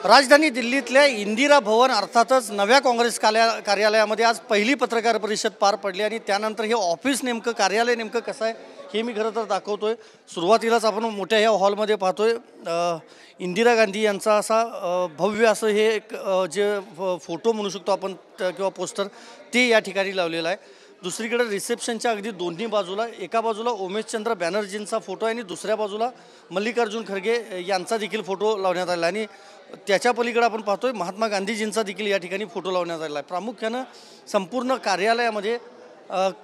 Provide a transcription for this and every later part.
राजधानी दिल्लीतल्या इंदिरा भवन अर्थातच नव्या काँग्रेस कार्यालयामध्ये आज पहिली पत्रकार परिषद पार पडली आणि त्यानंतर हे ऑफिस नेमकं कार्यालय नेमकं कसं आहे हे मी खरं तर दाखवतोय। सुरुवातीलाच आपण मोठ्या ह्या हॉलमध्ये पाहतोय इंदिरा गांधी यांचा असा भव्य असं हे एक जे फोटो म्हणू शकतो आपण किंवा पोस्टर ते या ठिकाणी लावलेलं आहे। दुसरीकडे रिसेप्शनच्या अगदी दोन्ही बाजूला एका बाजूला उमेशचंद्र बॅनर्जींचा फोटो आहे आणि दुसऱ्या बाजूला मल्लिकार्जुन खरगे यांचा देखील फोटो लावण्यात आला आणि त्याच्या पलीकडे आपण पाहतोय महात्मा गांधीजींचा देखील या ठिकाणी फोटो लावण्यात आला आहे। प्रामुख्याने संपूर्ण कार्यालयामध्ये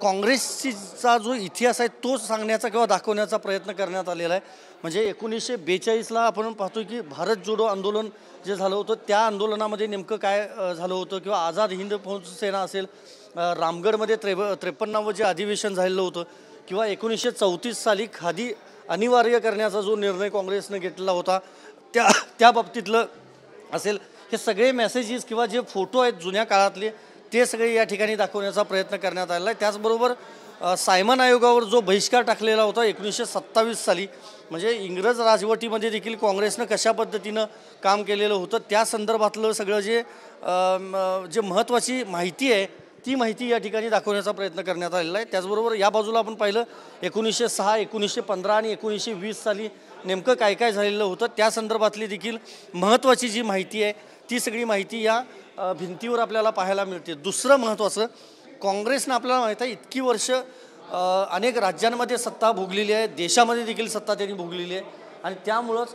काँग्रेसचा जो इतिहास आहे तो सांगण्याचा किंवा दाखवण्याचा प्रयत्न करण्यात आलेला आहे। म्हणजे 1942ला आपण पाहतोय की भारत जोडो आंदोलन जे झालं होतं त्या आंदोलनामध्ये नेमकं काय झालं होतं किंवा आझाद हिंद फौज सेना असेल, रामगडमध्ये 53वे जे अधिवेशन झालेलं होतं किंवा 1934 साली खादी अनिवार्य करण्याचा जो निर्णय काँग्रेसने घेतलेला होता त्या बाबतीतलं असेल, हे सगळे मेसेजेस किंवा जे फोटो आहेत जुन्या काळातले ते सगळे या ठिकाणी दाखवण्याचा प्रयत्न करण्यात आलेला आहे। त्याचबरोबर सायमन आयोगावर जो बहिष्कार टाकलेला होता 1927 साली, म्हणजे इंग्रज राजवटीमध्ये देखील काँग्रेसनं कशा पद्धतीनं काम केलेलं होतं त्या संदर्भातलं सगळं जे महत्त्वाची माहिती आहे ती माहिती या ठिकाणी दाखवण्याचा प्रयत्न करण्यात आलेला आहे। त्याचबरोबर या बाजूला आपण पाहिलं 1906, 1915 आणि 1920 साली नेमकं काय काय झालेलं होतं त्या संदर्भातली देखील महत्त्वाची जी माहिती आहे ती सगळी माहिती या भिंतीवर आपल्याला पाहायला मिळते। दुसरं महत्त्वाचं, काँग्रेसनं आपल्याला माहीत आहे इतकी वर्ष अनेक राज्यांमध्ये सत्ता भोगलेली आहे, देशामध्ये देखील सत्ता त्यांनी भोगलेली आहे आणि त्यामुळंच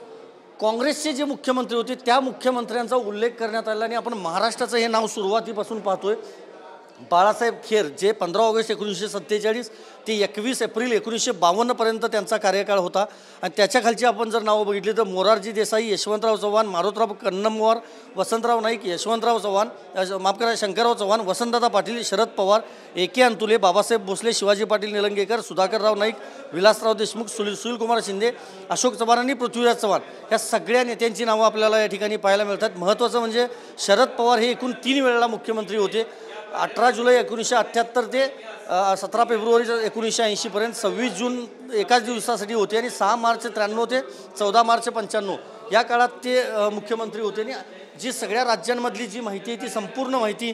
काँग्रेसचे जे मुख्यमंत्री होते त्या मुख्यमंत्र्यांचा उल्लेख करण्यात आला आणि आपण महाराष्ट्राचं हे नाव सुरुवातीपासून पाहतोय। बाळासाहेब खेर जे 15 ऑगस्ट 1947 ते 21 एप्रिल 1952 पर्यंत त्यांचा कार्यकाळ होता आणि त्याच्याखालची आपण जर नावं बघितली तर मोरारजी देसाई, यशवंतराव चव्हाण, मारोतराव कन्नमवार, वसंतराव नाईक, यशवंतराव चव्हाण, माफ करा शंकरराव चव्हाण, वसंतदादा पाटील, शरद पवार, ए.के. अंतुले, बाबासाहेब भोसले, शिवाजी पाटील निलंगेकर, सुधाकरराव नाईक, विलासराव देशमुख, सुनीलकुमार शिंदे, अशोक चव्हाण आणि पृथ्वीराज चव्हाण या सगळ्या नेत्यांची नावं आपल्याला या ठिकाणी पाहायला मिळतात। महत्त्वाचं म्हणजे शरद पवार हे एकूण 3 वेळेला मुख्यमंत्री होते। 18 जुलै 1978 ते 17 फेब्रुवारी 1980 पर्यंत, 26 जून एकाच दिवसासाठी होते आणि 6 मार्च 93 ते 14 मार्च 95 या काळात ते मुख्यमंत्री होते आणि जी सगळ्या राज्यांमधली जी माहिती आहे ती संपूर्ण माहिती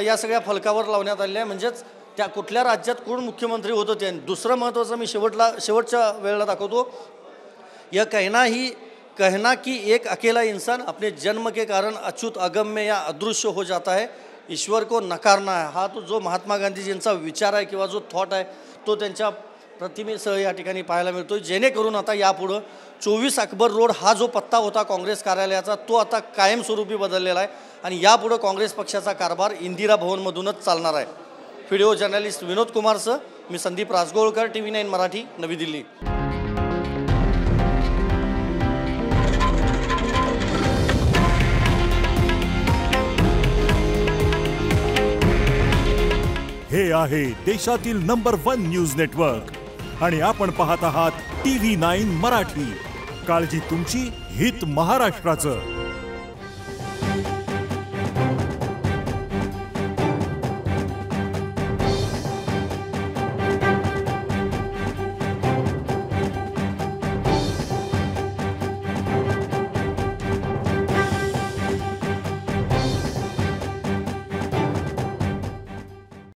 या सगळ्या फलकावर लावण्यात आलेली आहे। म्हणजेच त्या कुठल्या राज्यात कोण मुख्यमंत्री होत होते। दुसरं महत्त्वाचं मी शेवटच्या वेळेला दाखवतो, यह कहना कि एक अकेला इंसान अपने जन्म के कारण अछूत अगम्य या अदृश्य हो जाता है, ईश्वर को नकारना है, हा तो जो महात्मा गांधीजींचा विचार आहे किंवा जो थॉट आहे तो त्यांच्या प्रतिमेसह या ठिकाणी पाहायला मिळतो। जेणेकरून आता यापुढं 24 अकबर रोड हा जो पत्ता होता काँग्रेस कार्यालयाचा तो आता कायमस्वरूपी बदललेला आहे आणि यापुढं काँग्रेस पक्षाचा कारभार इंदिरा भवनमधूनच चालणार आहे। व्हिडिओ जर्नलिस्ट विनोद कुमारसह मी संदीप राजगोळकर, TV9 मराठी, नवी दिल्ली। हे आहे देशातील नंबर 1 न्यूज नेटवर्क आणि आपण पाहत आहात TV9 मराठी। काळजी तुमची, हित महाराष्ट्राचं।